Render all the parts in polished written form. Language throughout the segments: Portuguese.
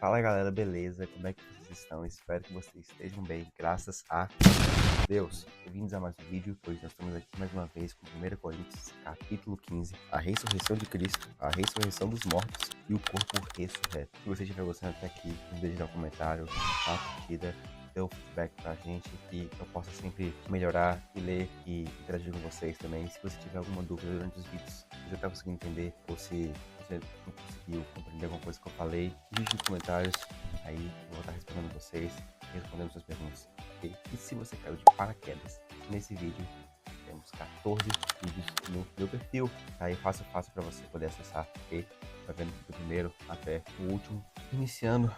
Fala galera, beleza? Como é que vocês estão? Espero que vocês estejam bem, graças a Deus. Bem-vindos a mais um vídeo. Hoje nós estamos aqui mais uma vez com 1 Coríntios, capítulo 15, a ressurreição de Cristo, a ressurreição dos mortos e o corpo ressurreto. Se você estiver gostando até aqui, não deixe de dar um comentário, dar uma curtida, dê um feedback pra gente, que eu possa sempre melhorar e ler e interagir com vocês também. Se você tiver alguma dúvida durante os vídeos, se você tá conseguindo entender ou se você não conseguiu compreender alguma coisa que eu falei, deixe nos comentários, aí eu vou estar respondendo vocês, respondendo suas perguntas, ok? E se você caiu de paraquedas nesse vídeo, temos 14 vídeos no meu perfil, tá aí fácil para você poder acessar, ok? Vai vendo do primeiro até o último. Iniciando,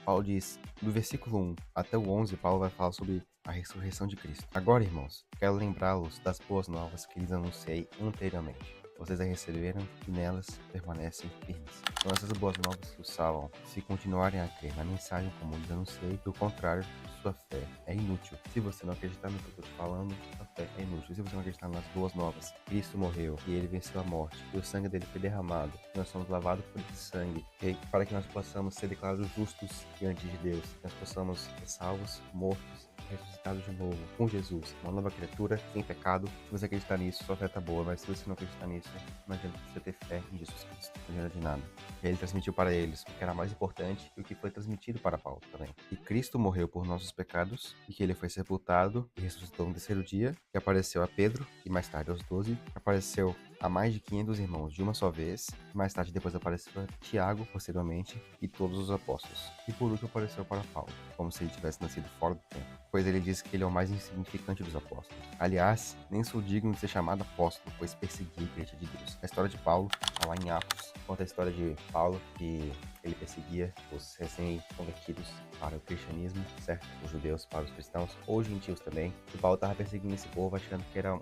Paulo diz, do versículo 1 até o 11, Paulo vai falar sobre a ressurreição de Cristo. Agora, irmãos, quero lembrá-los das boas novas que lhes anunciei anteriormente. Vocês a receberam e nelas permanecem firmes. São essas boas novas que os salvam. Se continuarem a crer na mensagem como lhes anunciei, do contrário, sua fé é inútil. Se você não acreditar no que eu estou te falando, sua fé é inútil. Se você não acreditar nas boas novas, Cristo morreu e ele venceu a morte, e o sangue dele foi derramado, nós somos lavados por esse sangue, para que nós possamos ser declarados justos diante de Deus, que nós possamos ser salvos, mortos, ressuscitados de novo com Jesus, uma nova criatura, sem pecado. Se você acreditar nisso, sua fé tá boa, mas se você não acreditar nisso, não adianta você ter fé em Jesus Cristo, não adianta de nada. Ele transmitiu para eles o que era mais importante e o que foi transmitido para Paulo também. Que Cristo morreu por nossos pecados e que ele foi sepultado e ressuscitou no terceiro dia, que apareceu a Pedro e mais tarde aos 12, apareceu a mais de 500 irmãos de uma só vez, mais tarde depois apareceu a Tiago, posteriormente, e todos os apóstolos. E por último apareceu para Paulo, como se ele tivesse nascido fora do tempo, pois ele diz que ele é o mais insignificante dos apóstolos. Aliás, nem sou digno de ser chamado apóstolo, pois persegui a igreja de Deus. A história de Paulo está lá em Atos, conta a história de Paulo, que ele perseguia os recém-convertidos para o cristianismo, certo? Os judeus para os cristãos, ou os gentios também. E Paulo estava perseguindo esse povo, achando que era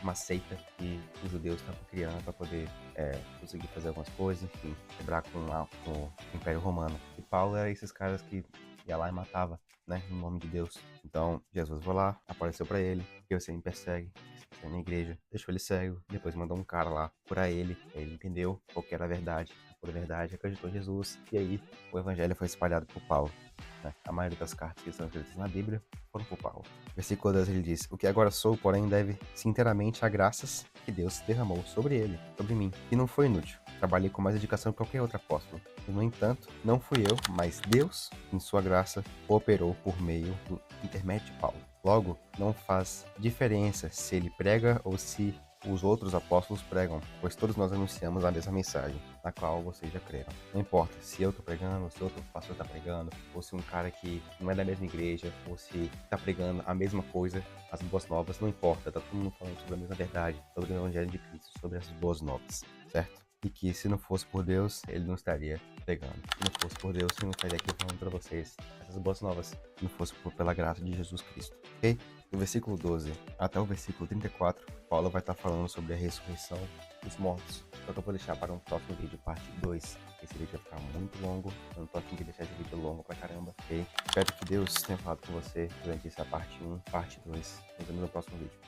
uma seita que os judeus estavam criando para poder conseguir fazer algumas coisas, enfim, quebrar com o Império Romano. E Paulo era esses caras que ia lá e matava, né, em nome de Deus. Então, Jesus foi lá, apareceu para ele, que você me persegue, você é minha igreja, deixou ele cego, depois mandou um cara lá curar ele entendeu qual que era a verdade, por verdade, acreditou em Jesus, e aí o evangelho foi espalhado por Paulo. Né? A maioria das cartas que estão escritas na Bíblia foram por Paulo. Versículo 10 ele diz, o que agora sou, porém, deve-se inteiramente a graças que Deus derramou sobre ele, sobre mim, e não foi inútil. Trabalhei com mais dedicação que qualquer outro apóstolo. E, no entanto, não fui eu, mas Deus, em sua graça, operou por meio do intermédio de Paulo. Logo, não faz diferença se ele prega ou se os outros apóstolos pregam, pois todos nós anunciamos a mesma mensagem, na qual vocês já creram. Não importa se eu tô pregando, se outro pastor tá pregando, ou se um cara que não é da mesma igreja, ou se tá pregando a mesma coisa, as boas novas, não importa, tá todo mundo falando sobre a mesma verdade, sobre o evangelho de Cristo, sobre as boas novas, certo? E que se não fosse por Deus, ele não estaria pregando. Se não fosse por Deus, ele não estaria aqui falando para vocês essas boas novas, se não fosse pela graça de Jesus Cristo, ok? Do versículo 12 até o versículo 34, Paulo vai estar falando sobre a ressurreição dos mortos. Só que eu vou deixar para um próximo vídeo, parte 2. Esse vídeo vai ficar muito longo, eu não tô afim de deixar esse vídeo longo pra caramba, ok? Espero que Deus tenha falado com você durante essa parte 1, parte 2. Nos vemos no próximo vídeo.